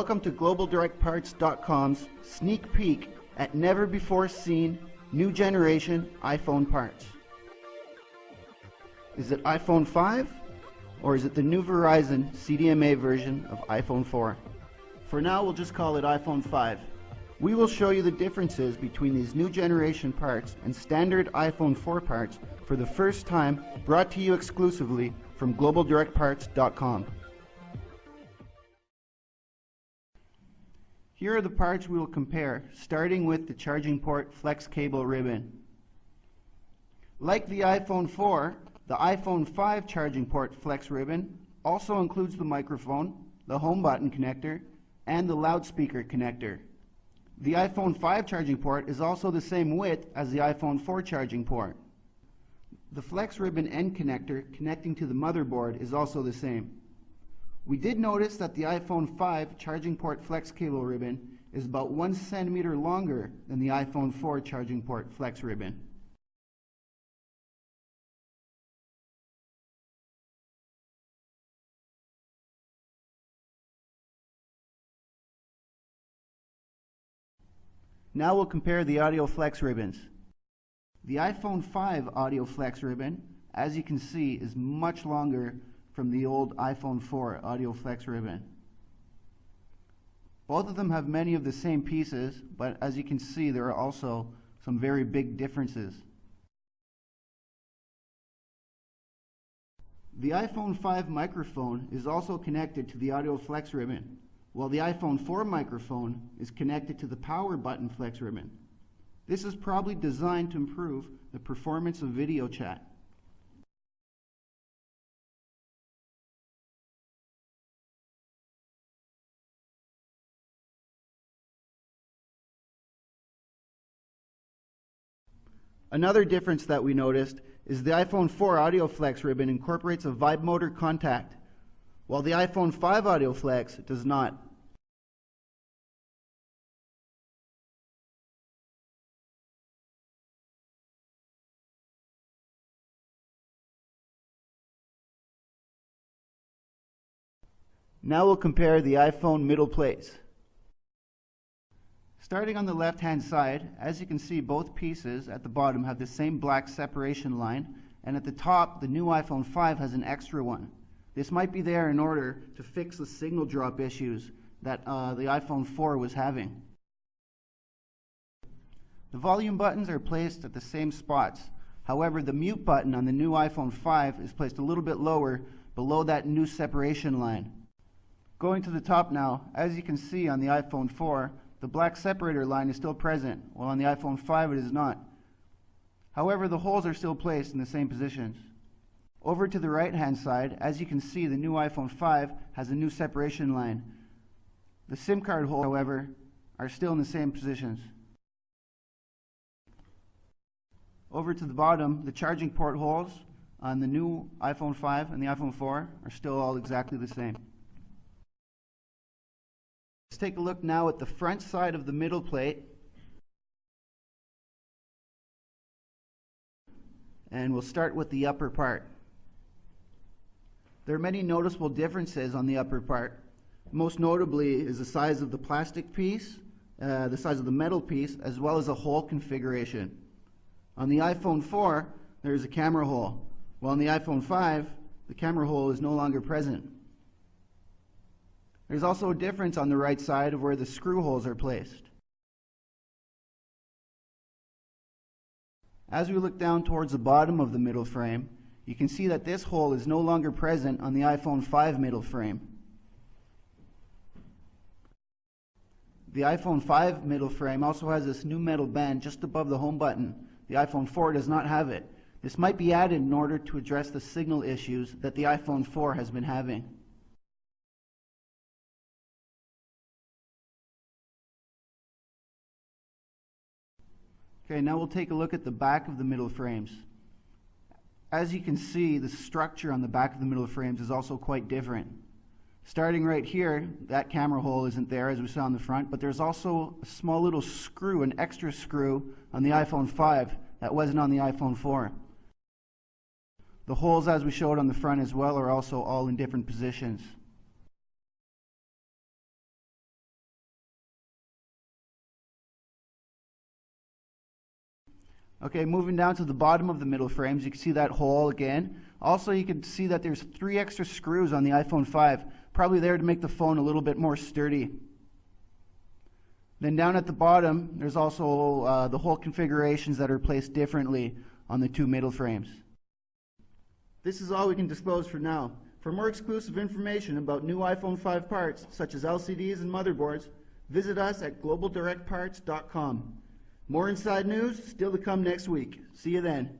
Welcome to GlobalDirectParts.com's sneak peek at never-before-seen new generation iPhone parts. Is it iPhone 5 or is it the new Verizon CDMA version of iPhone 4? For now, we'll just call it iPhone 5. We will show you the differences between these new generation parts and standard iPhone 4 parts for the first time, brought to you exclusively from GlobalDirectParts.com. Here are the parts we will compare, starting with the charging port flex cable ribbon. Like the iPhone 4, the iPhone 5 charging port flex ribbon also includes the microphone, the home button connector, and the loudspeaker connector. The iPhone 5 charging port is also the same width as the iPhone 4 charging port. The flex ribbon end connector connecting to the motherboard is also the same. We did notice that the iPhone 5 charging port flex cable ribbon is about 1 centimeter longer than the iPhone 4 charging port flex ribbon. Now we'll compare the audio flex ribbons. The iPhone 5 audio flex ribbon, as you can see, is much longer from the old iPhone 4 audio flex ribbon. Both of them have many of the same pieces, but as you can see, there are also some very big differences. The iPhone 5 microphone is also connected to the audio flex ribbon, while the iPhone 4 microphone is connected to the power button flex ribbon. This is probably designed to improve the performance of video chat. Another difference that we noticed is the iPhone 4 audio flex ribbon incorporates a vibe motor contact, while the iPhone 5 audio flex does not. Now we'll compare the iPhone middle plates. Starting on the left-hand side, as you can see, both pieces at the bottom have the same black separation line, and at the top, the new iPhone 5 has an extra one. This might be there in order to fix the signal drop issues that the iPhone 4 was having. The volume buttons are placed at the same spots. However, the mute button on the new iPhone 5 is placed a little bit lower, below that new separation line. Going to the top now, as you can see on the iPhone 4, the black separator line is still present, while on the iPhone 5 it is not. However, the holes are still placed in the same positions. Over to the right-hand side, as you can see, the new iPhone 5 has a new separation line. The SIM card holes, however, are still in the same positions. Over to the bottom, the charging port holes on the new iPhone 5 and the iPhone 4 are still all exactly the same. Let's take a look now at the front side of the middle plate, and we'll start with the upper part. There are many noticeable differences on the upper part. Most notably is the size of the plastic piece, the size of the metal piece, as well as the hole configuration. On the iPhone 4, there is a camera hole, while on the iPhone 5, the camera hole is no longer present. There's also a difference on the right side of where the screw holes are placed. As we look down towards the bottom of the middle frame, you can see that this hole is no longer present on the iPhone 5 middle frame. The iPhone 5 middle frame also has this new metal band just above the home button. The iPhone 4 does not have it. This might be added in order to address the signal issues that the iPhone 4 has been having. Okay, now we'll take a look at the back of the middle frames. As you can see, the structure on the back of the middle frames is also quite different. Starting right here, that camera hole isn't there as we saw on the front, but there's also a small little screw, an extra screw on the iPhone 5 that wasn't on the iPhone 4. The holes, as we showed on the front as well, are also all in different positions. Okay, moving down to the bottom of the middle frames, you can see that hole again. Also, you can see that there's 3 extra screws on the iPhone 5, probably there to make the phone a little bit more sturdy. Then down at the bottom, there's also the hole configurations that are placed differently on the 2 middle frames. This is all we can disclose for now. For more exclusive information about new iPhone 5 parts, such as LCDs and motherboards, visit us at globaldirectparts.com. More inside news still to come next week. See you then.